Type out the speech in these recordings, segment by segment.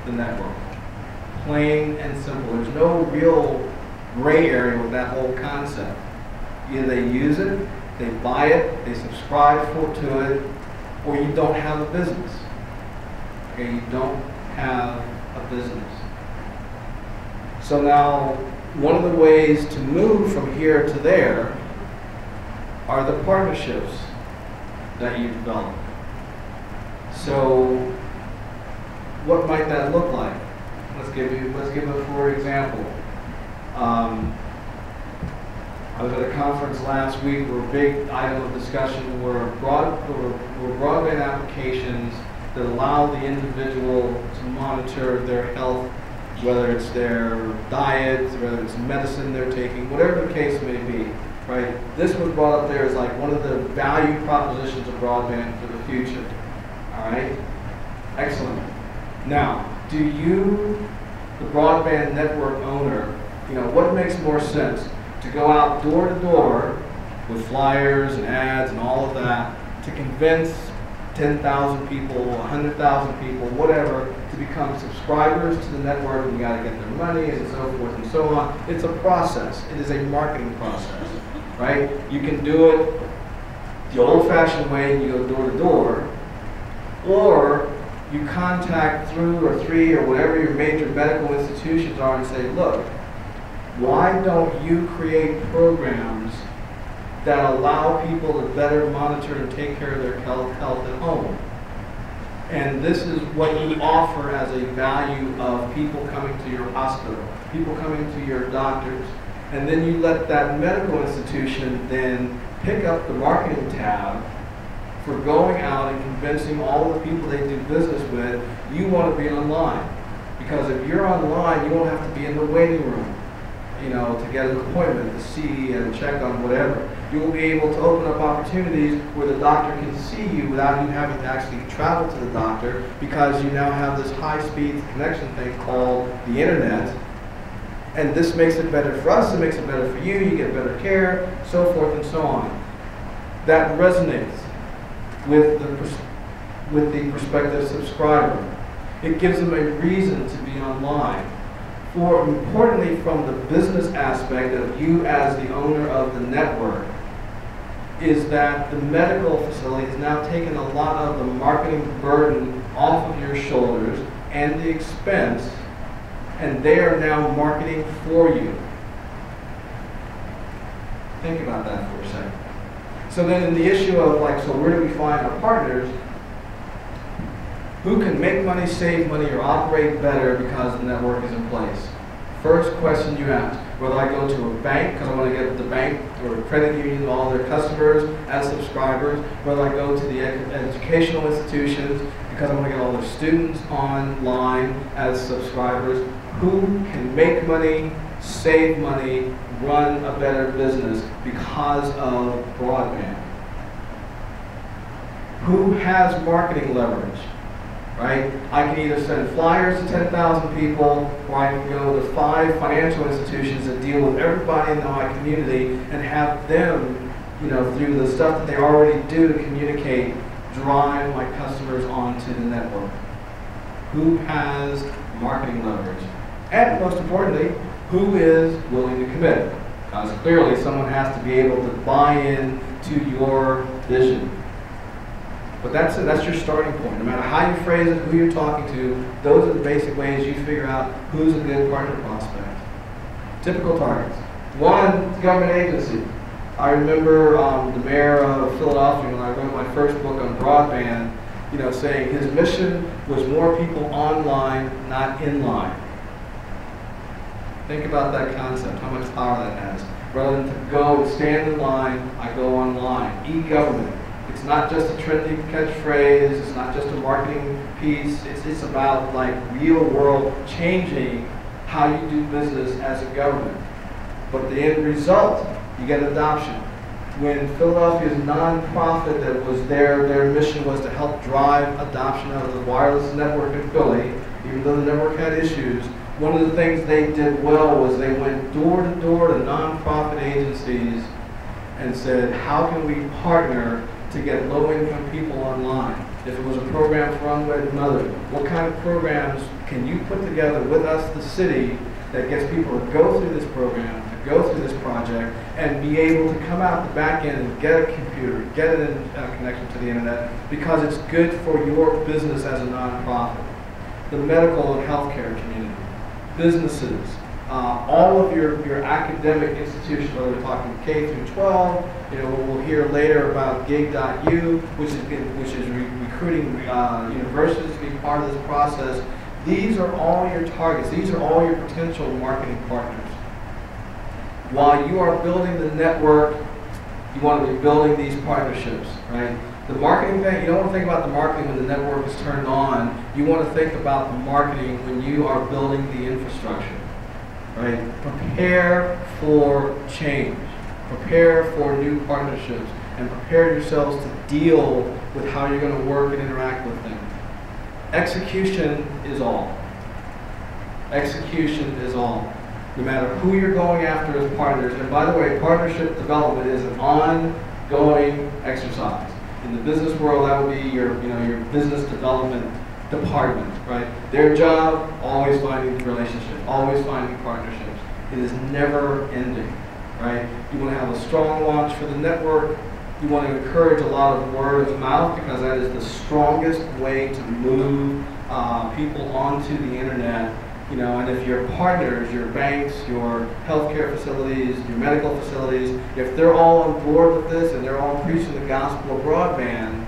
the network. Plain and simple. There's no real gray area with that whole concept. Either they use it, they buy it, they subscribe to it, or you don't have a business. Okay, you don't have a business. So now, one of the ways to move from here to there are the partnerships that you develop. So, what might that look like? Let's give a for example. I was at a conference last week where a big item of discussion were broadband applications that allow the individual to monitor their health, whether it's their diet, whether it's medicine they're taking, whatever the case may be, right? This was brought up there as like one of the value propositions of broadband for the future, all right? Excellent. Now, do you, the broadband network owner, what makes more sense? To go out door to door with flyers and ads and all of that to convince 10,000 people, 100,000 people, whatever, to become subscribers to the network, and you got to get their money and so forth and so on. It's a process. It is a marketing process, right? You can do it the old-fashioned way, and you go door to door, or you contact through or three or whatever your major medical institutions are and say, look, why don't you create programs that allow people to better monitor and take care of their health at home? And this is what you offer as a value of people coming to your hospital, people coming to your doctors. And then you let that medical institution then pick up the marketing tab for going out and convincing all the people they do business with, you want to be online. Because if you're online, you won't have to be in the waiting room, to get an appointment, to see and check on whatever. You will be able to open up opportunities where the doctor can see you without you having to actually travel to the doctor, because you now have this high-speed connection thing called the internet. And this makes it better for us, it makes it better for you, you get better care, so forth and so on. That resonates with the prospective subscriber. It gives them a reason to be online. Importantly, from the business aspect of you as the owner of the network, is that the medical facility has now taken a lot of the marketing burden off of your shoulders and the expense, and they are now marketing for you. Think about that for a second. So then in the issue of so where do we find our partners? Who can make money, save money, or operate better because the network is in place? First question you ask, whether I go to a bank because I want to get the bank or a credit union all their customers as subscribers, whether I go to the educational institutions because I want to get all their students online as subscribers. Who can make money, save money, run a better business because of broadband? Who has marketing leverage? Right? I can either send flyers to 10,000 people, or I can go to 5 financial institutions that deal with everybody in my community and have them, through the stuff that they already do to communicate, drive my customers onto the network. Who has marketing leverage? And most importantly, who is willing to commit? Because clearly someone has to be able to buy in to your vision. But that's it. That's your starting point. No matter how you phrase it, who you're talking to, those are the basic ways you figure out who's a good partner prospect. Typical targets. One, government agency. I remember the mayor of Philadelphia, when I wrote my first book on broadband, saying his mission was more people online, not in line. Think about that concept, how much power that has. Rather than to go and stand in line, I go online. E-government. It's not just a trendy catchphrase, it's not just a marketing piece, it's about real world changing how you do business as a government. But the end result, you get adoption. When Philadelphia's nonprofit that was there, their mission was to help drive adoption of the wireless network in Philly, even though the network had issues. One of the things they did well was they went door to door to nonprofit agencies and said, how can we partner to get low-income people online? If it was a program for unwed mothers, what kind of programs can you put together with us, the city, that gets people to go through this program, to go through this project, and be able to come out the back end and get a computer, get a connection to the internet, because it's good for your business as a nonprofit. The medical and healthcare community, businesses, all of your academic institutions, whether we're talking K through 12, we'll hear later about gig.u, which is recruiting universities to be part of this process. These are all your targets. These are all your potential marketing partners. While you are building the network, you want to be building these partnerships, right? The marketing thing, you don't want to think about the marketing when the network is turned on. You want to think about the marketing when you are building the infrastructure, right? Prepare for change. Prepare for new partnerships, and prepare yourselves to deal with how you're going to work and interact with them. Execution is all. Execution is all. No matter who you're going after as partners, and by the way, partnership development is an ongoing exercise. In the business world, that would be your business development department, right? Their job, always finding relationships, always finding partnerships. It is never ending, right? You want to have a strong launch for the network. You want to encourage a lot of word of mouth, because that is the strongest way to move people onto the internet. And if your partners, your banks, your healthcare facilities, your medical facilities, if they're all on board with this and they're all preaching the gospel of broadband,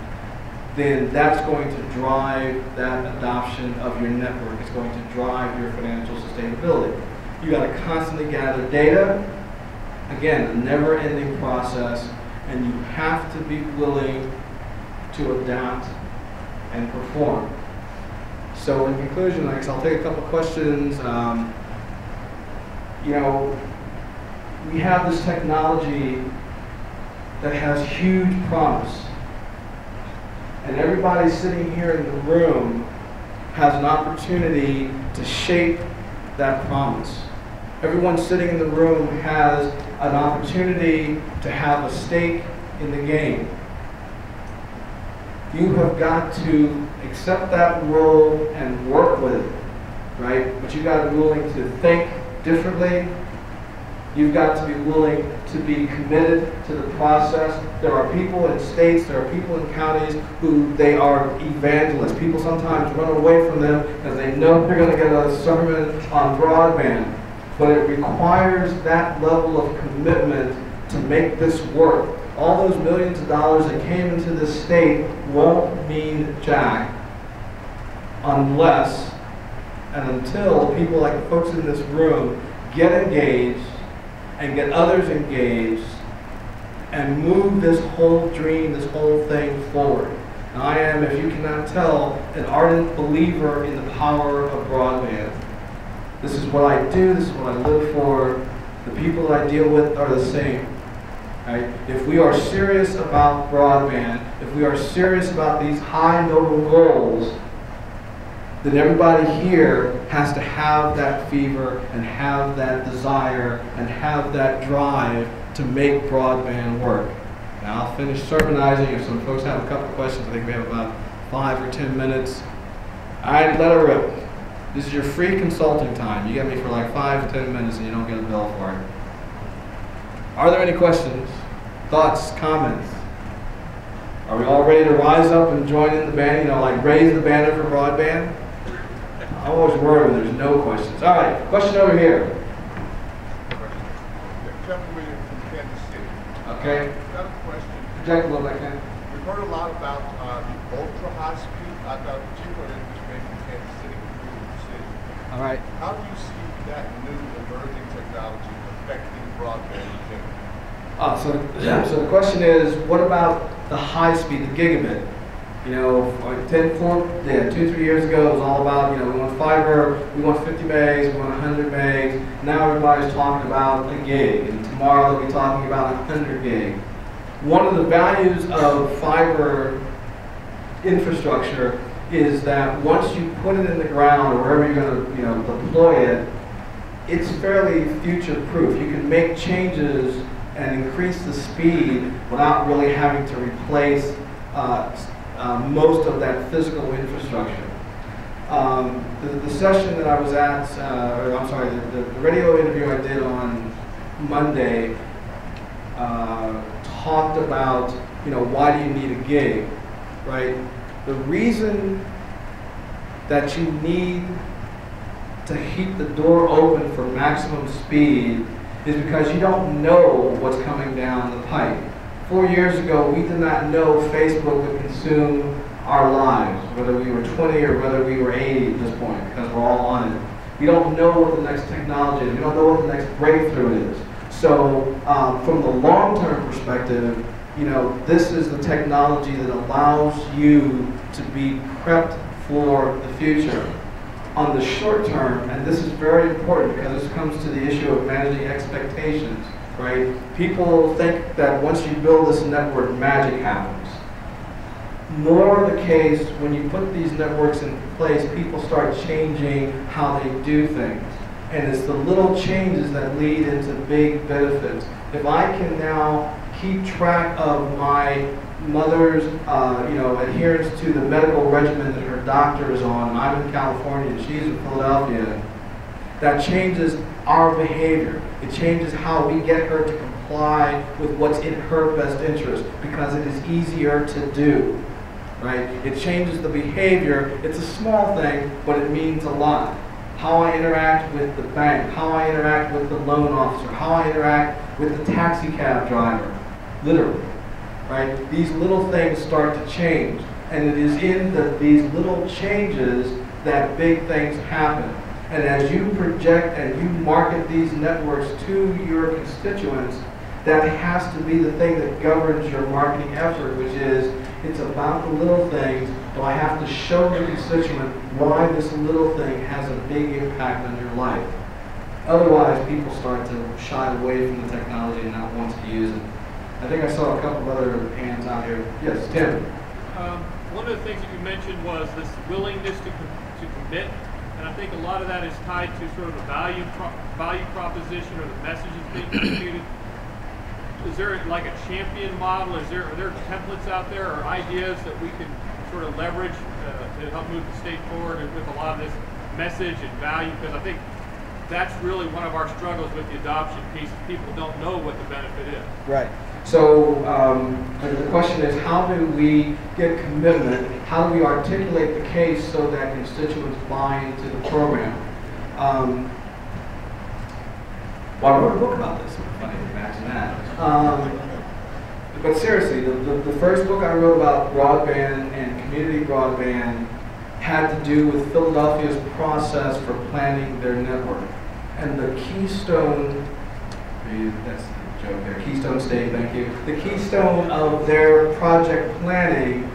then that's going to drive that adoption of your network. It's going to drive your financial sustainability. You got to constantly gather data. Again, a never-ending process. And you have to be willing to adapt and perform. So in conclusion, I'll take a couple questions. We have this technology that has huge promise. And everybody sitting here in the room has an opportunity to shape that promise. Everyone sitting in the room has an opportunity to have a stake in the game. You have got to accept that role and work with it, right? But you've got to be willing to think differently. You've got to be willing to be committed to the process. There are people in states, there are people in counties who they are evangelists. People sometimes run away from them because they know they're going to get a sermon on broadband. But it requires that level of commitment to make this work. All those millions of dollars that came into this state won't mean jack unless and until people like the folks in this room get engaged and get others engaged and move this whole dream, this whole thing forward. And I am, if you cannot tell, an ardent believer in the power of broadband. This is what I do, this is what I live for. The people that I deal with are the same. Right? If we are serious about broadband, if we are serious about these high noble goals, then everybody here has to have that fever and have that desire and have that drive to make broadband work. Now I'll finish sermonizing. If some folks have a couple of questions, I think we have about 5 or 10 minutes. All right, let it rip. This is your free consulting time. You get me for like 5 to 10 minutes and you don't get a bill for it. Are there any questions, thoughts, comments? Are we all ready to rise up and join in the band, like raise the banner for broadband? I always worry when there's no questions. All right, question over here. Kevin Williams from Kansas City. Okay. Got a question. Project a little bit, Ken. We've heard a lot about the ultra high speed. I thought particularly which made from Kansas City to the city. All right. How do you see that new emerging technology affecting broadband in general? So the question is, what about the high speed, the gigabit? 2-3 years ago, it was all about, we want fiber, we want 50 megs, we want 100 megs. Now everybody's talking about a gig, and tomorrow they'll be talking about 100 gig. One of the values of fiber infrastructure is that once you put it in the ground or wherever you're going to, deploy it, it's fairly future-proof. You can make changes and increase the speed without really having to replace most of that physical infrastructure. The session that I was at, or I'm sorry, the radio interview I did on Monday talked about, why do you need a gig, right? The reason that you need to keep the door open for maximum speed is because you don't know what's coming down the pipe. 4 years ago, we did not know Facebook would consume our lives, whether we were 20 or whether we were 80 at this point, because we're all on it. We don't know what the next technology is. We don't know what the next breakthrough is. So from the long-term perspective, this is the technology that allows you to be prepped for the future. On the short term, and this is very important because this comes to the issue of managing expectations, right? People think that once you build this network, magic happens. More the case, when you put these networks in place, people start changing how they do things. And it's the little changes that lead into big benefits. If I can now keep track of my mother's adherence to the medical regimen that her doctor is on, I'm in California and she's in Philadelphia, that changes our behavior. It changes how we get her to comply with what's in her best interest because it is easier to do, right? It changes the behavior. It's a small thing, but it means a lot. How I interact with the bank, how I interact with the loan officer, how I interact with the taxi cab driver, literally. Right? These little things start to change, and it is in these little changes that big things happen. And as you project and you market these networks to your constituents, that has to be the thing that governs your marketing effort, which is it's about the little things, but I have to show the constituent why this little thing has a big impact on your life. Otherwise, people start to shy away from the technology and not want to use it. I think I saw a couple of other hands out here. Yes, Tim. One of the things that you mentioned was this willingness to commit, and I think a lot of that is tied to sort of the value proposition or the messages being communicated. Is there like a champion model? Are there templates out there or ideas that we can sort of leverage to help move the state forward with a lot of this message and value? Because I think that's really one of our struggles with the adoption piece. People don't know what the benefit is. Right. So the question is, how do we get commitment? How do we articulate the case so that constituents buy into the program? Well, I wrote a book about this. Funny, imagine that. But seriously, the first book I wrote about broadband and community broadband had to do with Philadelphia's process for planning their network. And the keystone, that's the joke there, Keystone State, thank you. The keystone of their project planning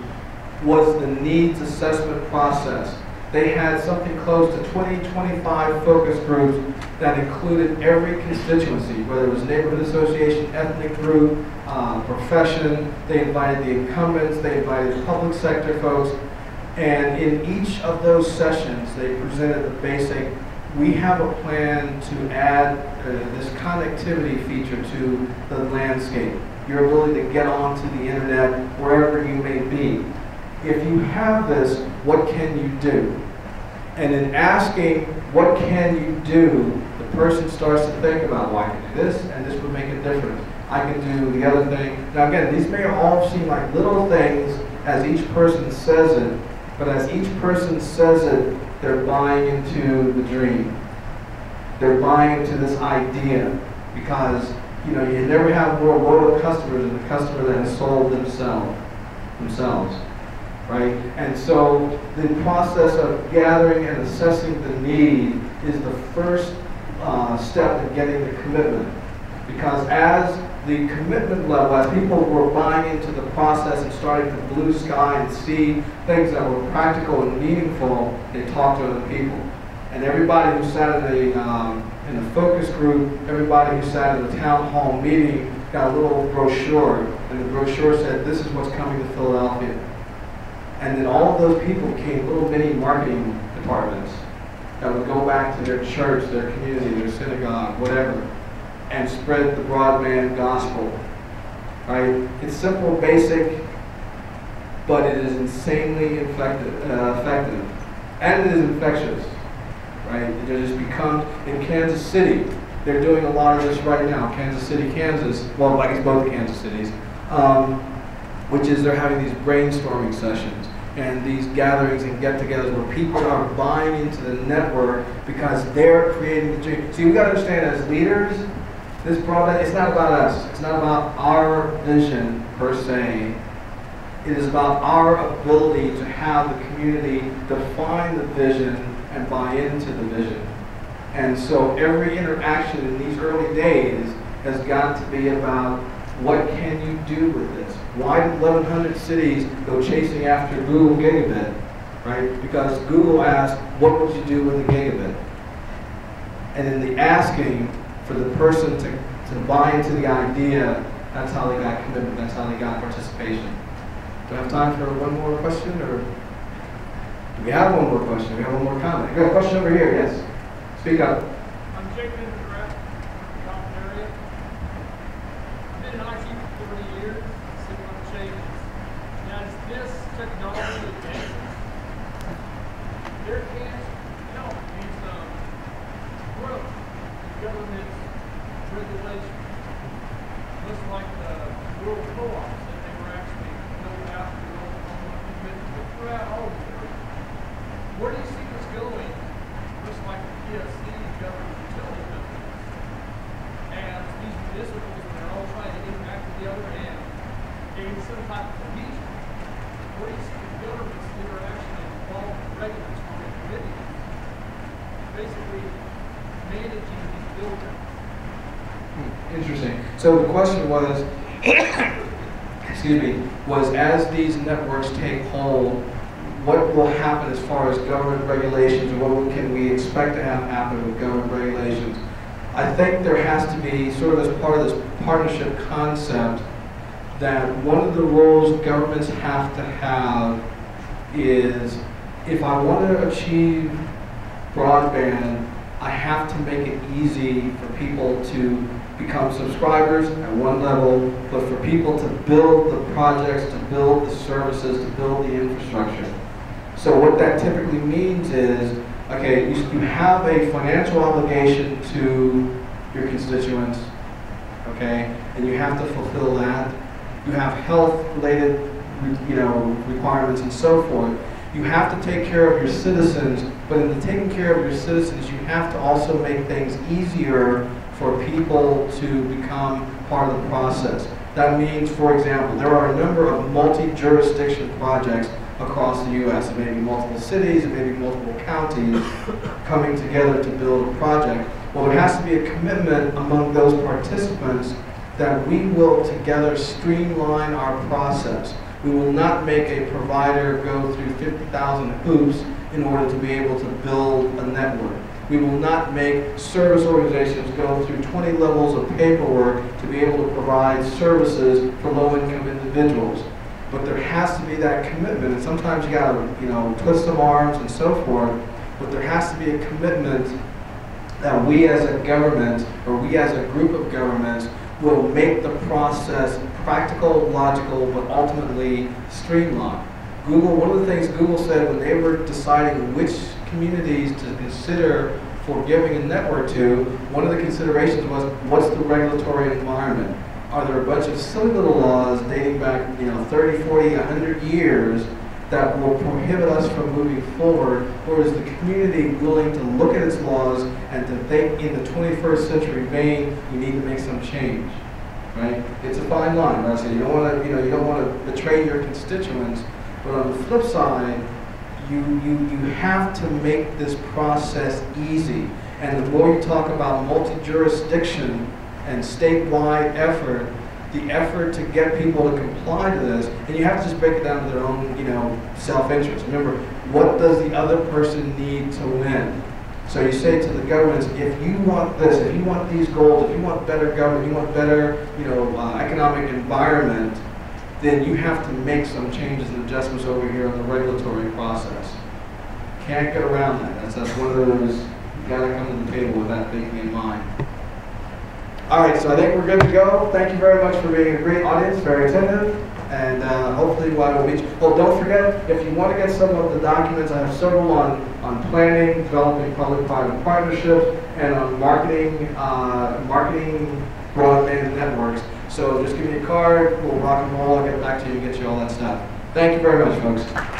was the needs assessment process. They had something close to 20-25 focus groups that included every constituency, whether it was neighborhood association, ethnic group, profession. They invited the incumbents, they invited public sector folks, and in each of those sessions they presented the basic, we have a plan to add this connectivity feature to the landscape, your ability to get onto the internet wherever you may be. If you have this, what can you do? And in asking, what can you do, the person starts to think about, well, I can do this, and this would make a difference. I can do the other thing. Now again, these may all seem like little things as each person says it, but as each person says it, they're buying into the dream. They're buying into this idea because, you never have more loyal customers than the customer that has sold themselves. Right? And so the process of gathering and assessing the need is the first step in getting the commitment. Because as the commitment level, as people were buying into the process and starting to blue sky and see things that were practical and meaningful, they talked to other people. And everybody who sat in the focus group, everybody who sat in the town hall meeting got a little brochure, and the brochure said, this is what's coming to Philadelphia. And then all of those people became little mini marketing departments that would go back to their church, their community, their synagogue, whatever, and spread the broadband gospel. Right? It's simple, basic, but it is insanely effective, and it is infectious, right? It just becomes, in Kansas City, they're doing a lot of this right now. Kansas City, Kansas, well, I guess both Kansas cities, which is they're having these brainstorming sessions and these gatherings and get-togethers where people are buying into the network because they're creating the dream. See, we got to understand as leaders, this broadband, it's not about us. It's not about our vision per se. It is about our ability to have the community define the vision and buy into the vision. And so every interaction in these early days has got to be about what can you do with this? Why did 1,100 cities go chasing after Google Gigabit? Right? Because Google asked, what would you do with a gigabit? And in the asking for the person to buy into the idea, that's how they got commitment, that's how they got participation. Do I have time for one more question, or do we have one more question? Do we have one more comment? We got a question over here, yes? Speak up. I'm Jacob in the direct area. I've been in IT for 40 years, sitting on changes. Now, as this technology advances, there can be some growth in government regulation. Just like the rural co-ops that they were actually built out to throughout all of Europe. Where do you see this going? Just like the PSC government utility companies, and these municipals, when they're all trying to interact with the other end, gain some type of cohesion. Where do you see the governments that are actually involved in regulatory committees, basically managing these buildings? Interesting. So the question was, excuse me, was as these networks take hold, what will happen as far as government regulations, or what can we expect to have happen with government regulations? I think there has to be, sort of as part of this partnership concept, that one of the roles governments have to have is, if I want to achieve broadband, I have to make it easy for people to become subscribers at one level, but for people to build the projects, to build the services, to build the infrastructure. So what that typically means is, okay, you have a financial obligation to your constituents, okay, and you have to fulfill that. You have health-related, requirements and so forth. You have to take care of your citizens, but in the taking care of your citizens, you have to also make things easier for people to become part of the process. That means, for example, there are a number of multi-jurisdiction projects across the U.S. It may be multiple cities, it may be multiple counties coming together to build a project. Well, there has to be a commitment among those participants that we will together streamline our process. We will not make a provider go through 50,000 hoops in order to be able to build a network. We will not make service organizations go through 20 levels of paperwork to be able to provide services for low-income individuals. But there has to be that commitment, and sometimes you gotta, twist some arms and so forth, but there has to be a commitment that we as a government, or we as a group of governments, will make the process practical, logical, but ultimately streamlined. One of the things Google said when they were deciding which communities to consider for giving a network to, one of the considerations was, what's the regulatory environment? Are there a bunch of silly little laws dating back 30, 40, 100 years that will prohibit us from moving forward, or is the community willing to look at its laws and to think in the 21st century vein, we need to make some change, right? It's a fine line, right? So you don't want to, you don't want to betray your constituents, but on the flip side, you have to make this process easy. And the more you talk about multi-jurisdiction and statewide effort, the effort to get people to comply to this, and you have to just break it down to their own, self-interest. Remember, what does the other person need to win? So you say to the governments, if you want this, if you want these goals, if you want better government, if you want better, economic environment, then you have to make some changes and adjustments over here on the regulatory process. Can't get around that. That's one of those, you gotta come to the table with that thinking in mind. All right, so I think we're good to go. Thank you very much for being a great audience, very attentive. And hopefully we'll meet you. Oh, don't forget, if you want to get some of the documents, I have several on planning, developing public-private partnerships, and on marketing broadband networks. So just give me a card, we'll rock and roll, I'll get back to you and get you all that stuff. Thank you very much, folks.